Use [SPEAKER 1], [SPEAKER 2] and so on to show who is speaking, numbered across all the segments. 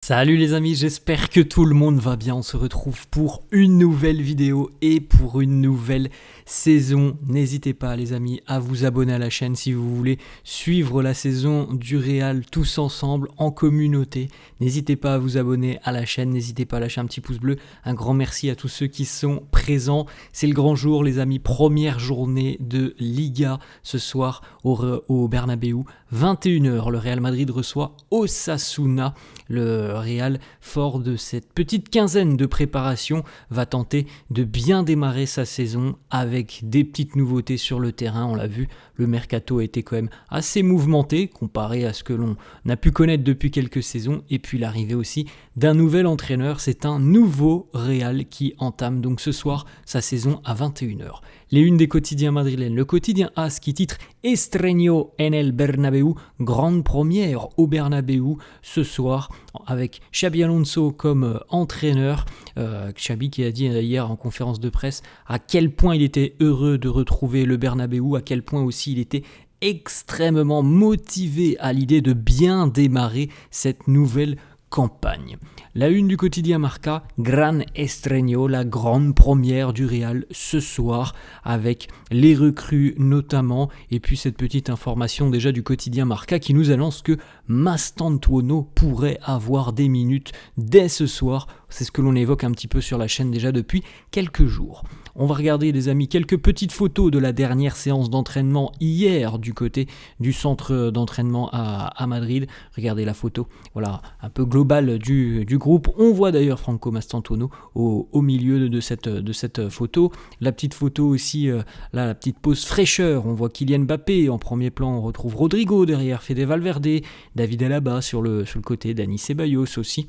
[SPEAKER 1] Salut les amis, j'espère que tout le monde va bien. On se retrouve pour une nouvelle vidéo et pour une nouvelle saison. N'hésitez pas les amis à vous abonner à la chaîne si vous voulez suivre la saison du Real tous ensemble en communauté. N'hésitez pas à vous abonner à la chaîne, n'hésitez pas à lâcher un petit pouce bleu. Un grand merci à tous ceux qui sont présents. C'est le grand jour les amis, première journée de Liga ce soir au Bernabéu. 21h, le Real Madrid reçoit Osasuna. Le Real, fort de cette petite quinzaine de préparations, va tenter de bien démarrer sa saison avec des petites nouveautés sur le terrain. On l'a vu, le mercato a été quand même assez mouvementé comparé à ce que l'on a pu connaître depuis quelques saisons. Et puis l'arrivée aussi d'un nouvel entraîneur. C'est un nouveau Real qui entame donc ce soir sa saison à 21h. Les unes des quotidiens madrilènes. Le quotidien AS qui titre Estreno en el Bernabéu, grande première au Bernabéu ce soir avec Xabi Alonso comme entraîneur. Xabi qui a dit hier en conférence de presse à quel point il était heureux de retrouver le Bernabéu, à quel point aussi il était extrêmement motivé à l'idée de bien démarrer cette nouvelle campagne. La une du quotidien Marca, Gran Estreno, la grande première du Real ce soir avec les recrues notamment, et puis cette petite information déjà du quotidien Marca qui nous annonce que Mastantuono pourrait avoir des minutes dès ce soir. C'est ce que l'on évoque un petit peu sur la chaîne déjà depuis quelques jours. On va regarder les amis quelques petites photos de la dernière séance d'entraînement hier du côté du centre d'entraînement à Madrid. Regardez la photo, voilà, un peu globale du groupe. On voit d'ailleurs Franco Mastantuono au milieu de cette photo. La petite photo aussi, là, la petite pause fraîcheur. On voit Kylian Mbappé en premier plan. On retrouve Rodrigo derrière, Fede Valverde, David Alaba sur le côté, Dani Ceballos aussi.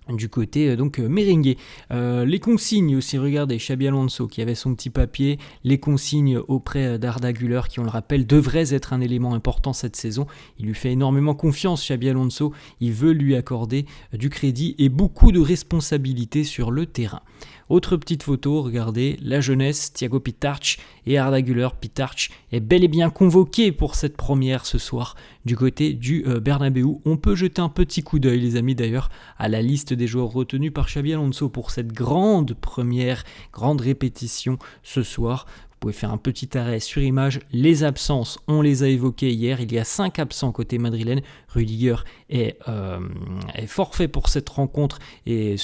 [SPEAKER 1] Du côté donc merengue. Les consignes aussi, regardez, Xabi Alonso qui avait son petit papier, les consignes auprès d'Arda Güler qui, on le rappelle, devraient être un élément important cette saison. Il lui fait énormément confiance, Xabi Alonso, il veut lui accorder du crédit et beaucoup de responsabilités sur le terrain. Autre petite photo, regardez, la jeunesse, Thiago Pitarch et Arda Güler. Pitarch est bel et bien convoqué pour cette première ce soir du côté du Bernabéu. On peut jeter un petit coup d'œil, les amis, d'ailleurs, à la liste des joueurs retenus par Xabi Alonso pour cette grande répétition ce soir. Vous pouvez faire un petit arrêt sur image. Les absences, on les a évoquées hier. Il y a 5 absents côté madrilène. Rudiger est forfait pour cette rencontre et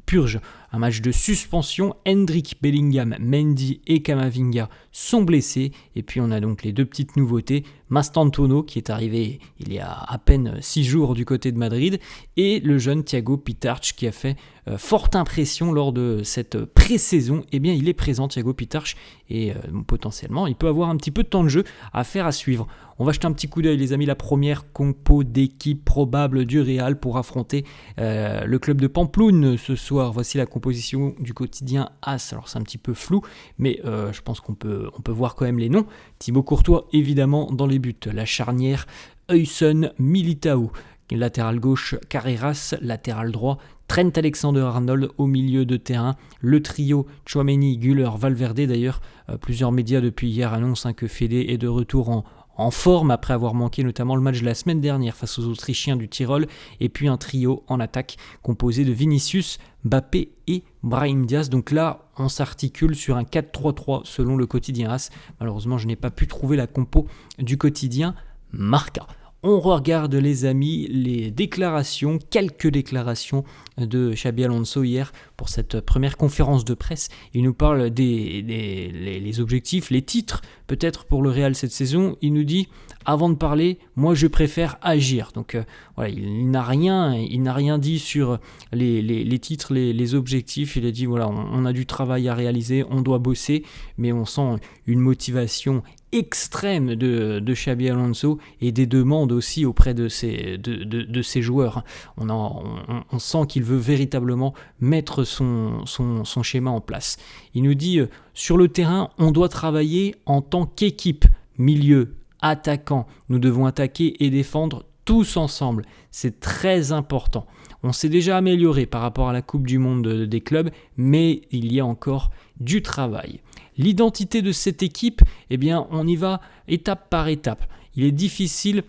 [SPEAKER 1] purge un match de suspension. Hendrik, Bellingham, Mendy et Camavinga sont blessés. Et puis on a donc les deux petites nouveautés. Mastantuono qui est arrivé il y a à peine 6 jours du côté de Madrid. Et le jeune Thiago Pitarch qui a fait forte impression lors de cette pré-saison. Eh bien il est présent, Thiago Pitarch, et potentiellement il peut avoir un petit peu de temps de jeu à faire à suivre. On va jeter un petit coup d'œil les amis, la première compo d'équipe probable du Real pour affronter le club de Pampelune ce soir. Voici la composition du quotidien AS. Alors c'est un petit peu flou, mais je pense qu'on peut voir quand même les noms. Thibaut Courtois évidemment dans les buts. La charnière Huysen Militao. Latéral gauche Carreras, latéral droit Trent Alexander-Arnold au milieu de terrain. Le trio Tchouaméni, Güler, Valverde. D'ailleurs, plusieurs médias depuis hier annoncent que Fede est de retour en forme après avoir manqué notamment le match de la semaine dernière face aux Autrichiens du Tyrol. Et puis un trio en attaque composé de Vinicius, Mbappé et Brahim Diaz. Donc là, on s'articule sur un 4-3-3 selon le quotidien AS. Malheureusement, je n'ai pas pu trouver la compo du quotidien Marca. On regarde les amis les déclarations, quelques déclarations de Xabi Alonso hier pour cette première conférence de presse. Il nous parle des objectifs, les titres peut-être pour le Real cette saison. Il nous dit, avant de parler, moi je préfère agir. Donc voilà, il n'a rien dit sur les titres, les objectifs. Il a dit voilà, on a du travail à réaliser, on doit bosser, mais on sent une motivation extrême de Xabi Alonso et des demandes aussi auprès de ses joueurs. On sent qu'il veut véritablement mettre son schéma en place. Il nous dit sur le terrain, on doit travailler en tant qu'équipe, milieu, attaquant. Nous devons attaquer et défendre tous ensemble. C'est très important. On s'est déjà amélioré par rapport à la Coupe du Monde des clubs, mais il y a encore du travail. L'identité de cette équipe, eh bien, on y va étape par étape. Il est difficile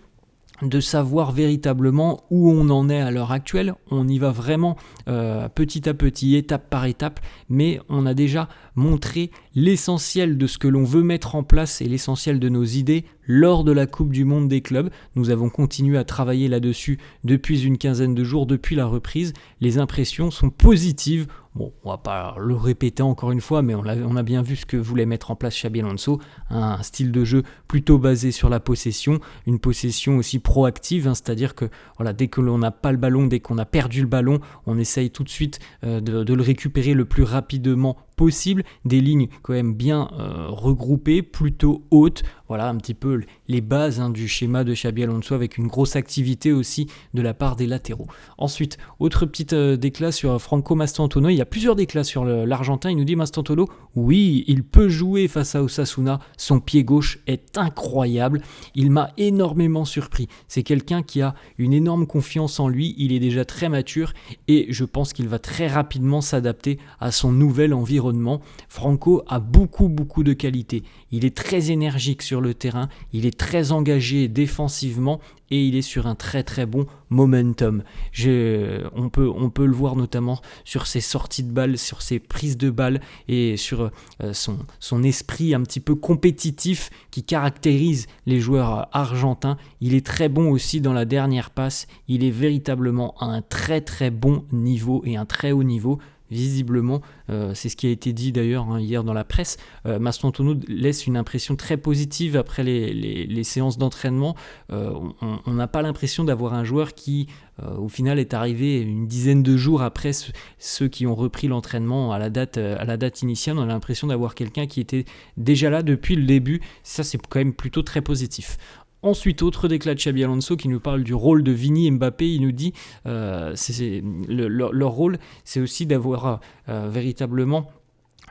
[SPEAKER 1] de savoir véritablement où on en est à l'heure actuelle. On y va vraiment petit à petit, étape par étape, mais on a déjà montré l'essentiel de ce que l'on veut mettre en place et l'essentiel de nos idées lors de la Coupe du Monde des clubs. Nous avons continué à travailler là-dessus depuis une quinzaine de jours, depuis la reprise. Les impressions sont positives. Bon, on va pas le répéter encore une fois, mais on a bien vu ce que voulait mettre en place Xabi Alonso, un style de jeu plutôt basé sur la possession, une possession aussi proactive, c'est-à-dire que voilà, dès que l'on n'a pas le ballon, dès qu'on a perdu le ballon, on essaye tout de suite de le récupérer le plus rapidement possible, des lignes quand même bien regroupées, plutôt hautes, voilà un petit peu les bases du schéma de Xabi Alonso, avec une grosse activité aussi de la part des latéraux. Ensuite, autre petite déclat sur Franco Mastantuono, il y a plusieurs déclats sur l'Argentin. Il nous dit: Mastantuono, oui, il peut jouer face à Osasuna, son pied gauche est incroyable, il m'a énormément surpris, c'est quelqu'un qui a une énorme confiance en lui, il est déjà très mature et je pense qu'il va très rapidement s'adapter à son nouvel environnement. Franco a beaucoup de qualités, il est très énergique sur le terrain, il est très engagé défensivement et il est sur un très bon momentum. On peut le voir notamment sur ses sorties de balles, sur ses prises de balles et sur son esprit un petit peu compétitif qui caractérise les joueurs argentins. Il est très bon aussi dans la dernière passe, il est véritablement à un très bon niveau et un très haut niveau. Visiblement, c'est ce qui a été dit d'ailleurs hier dans la presse, Mastantuono laisse une impression très positive après les séances d'entraînement. On n'a pas l'impression d'avoir un joueur qui, au final, est arrivé une dizaine de jours après ceux qui ont repris l'entraînement à la date initiale. On a l'impression d'avoir quelqu'un qui était déjà là depuis le début. Ça, c'est quand même plutôt très positif. Ensuite, autre déclat de Xabi Alonso qui nous parle du rôle de Vini et Mbappé. Il nous dit leur rôle, c'est aussi d'avoir véritablement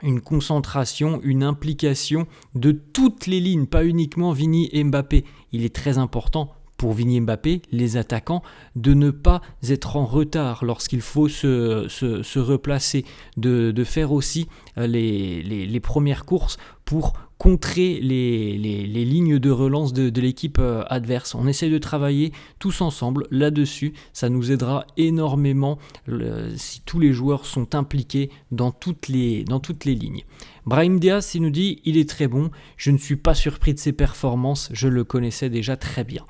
[SPEAKER 1] une concentration, une implication de toutes les lignes, pas uniquement Vini et Mbappé. Il est très important pour Vini et Mbappé, les attaquants, de ne pas être en retard lorsqu'il faut se replacer, de faire aussi les premières courses pour contrer les lignes de relance de l'équipe adverse. On essaye de travailler tous ensemble là-dessus, ça nous aidera énormément si tous les joueurs sont impliqués dans toutes les lignes. Brahim Diaz, il nous dit: il est très bon, je ne suis pas surpris de ses performances, je le connaissais déjà très bien.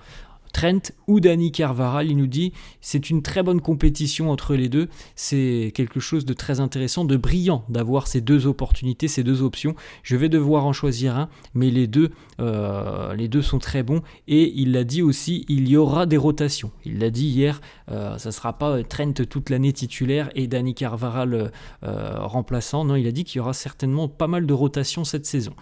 [SPEAKER 1] Trent ou Dani Carvajal, il nous dit: c'est une très bonne compétition entre les deux, c'est quelque chose de très intéressant, de brillant d'avoir ces deux opportunités, ces deux options. Je vais devoir en choisir un, mais les deux sont très bons. Et il l'a dit aussi, il y aura des rotations. Il l'a dit hier, ça ne sera pas Trent toute l'année titulaire et Dani Carvajal remplaçant. Non, il a dit qu'il y aura certainement pas mal de rotations cette saison.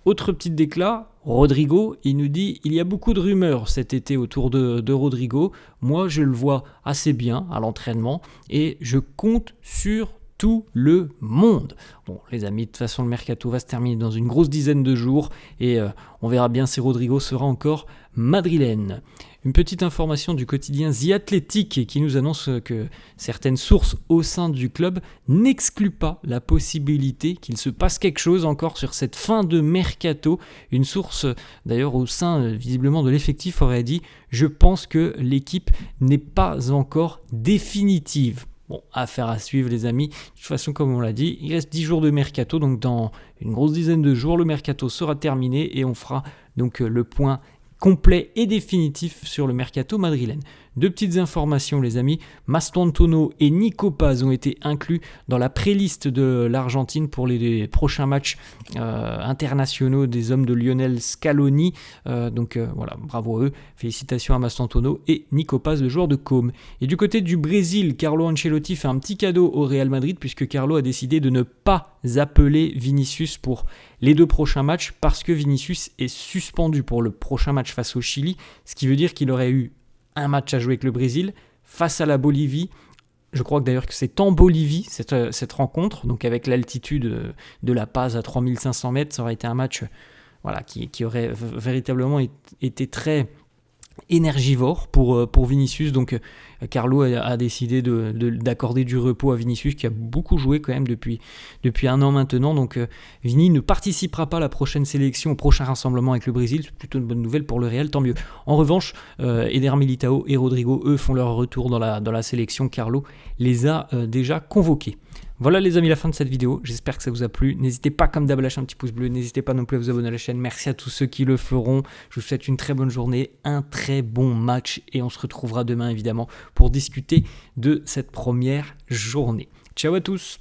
[SPEAKER 1] Autre petite déclat, Rodrigo, il nous dit: il y a beaucoup de rumeurs cet été autour de Rodrigo. Moi, je le vois assez bien à l'entraînement et je compte sur tout le monde. Bon, les amis, de toute façon, le mercato va se terminer dans une grosse dizaine de jours et on verra bien si Rodrigo sera encore madrilène. Une petite information du quotidien The Athletic qui nous annonce que certaines sources au sein du club n'excluent pas la possibilité qu'il se passe quelque chose encore sur cette fin de mercato. Une source d'ailleurs au sein visiblement de l'effectif aurait dit: je pense que l'équipe n'est pas encore définitive. Bon, affaire à suivre les amis. De toute façon, comme on l'a dit, il reste 10 jours de mercato, donc dans une grosse dizaine de jours, le mercato sera terminé et on fera donc le point complet et définitif sur le mercato madrilène. Deux petites informations les amis, Mastantuono et Nico Paz ont été inclus dans la pré-liste de l'Argentine pour les prochains matchs internationaux des hommes de Lionel Scaloni. Voilà, bravo à eux, félicitations à Mastantuono et Nico Paz, le joueur de Côme. Et du côté du Brésil, Carlo Ancelotti fait un petit cadeau au Real Madrid puisque Carlo a décidé de ne pas appeler Vinicius pour les deux prochains matchs parce que Vinicius est suspendu pour le prochain match face au Chili, ce qui veut dire qu'il aurait eu un match à jouer avec le Brésil face à la Bolivie. Je crois que d'ailleurs que c'est en Bolivie cette rencontre, donc avec l'altitude de La Paz à 3500 mètres, ça aurait été un match qui aurait véritablement été très énergivore pour Vinicius. Donc Carlo a décidé d'accorder du repos à Vinicius, qui a beaucoup joué quand même depuis 1 an maintenant. Donc Vini ne participera pas à la prochaine sélection, au prochain rassemblement avec le Brésil. C'est plutôt une bonne nouvelle pour le Real, tant mieux. En revanche, Eder Militao et Rodrigo, eux, font leur retour dans la sélection. Carlo les a déjà convoqués. Voilà les amis, la fin de cette vidéo, j'espère que ça vous a plu. N'hésitez pas comme d'hab à lâcher un petit pouce bleu, n'hésitez pas non plus à vous abonner à la chaîne. Merci à tous ceux qui le feront. Je vous souhaite une très bonne journée, un très bon match et on se retrouvera demain évidemment pour discuter de cette première journée. Ciao à tous.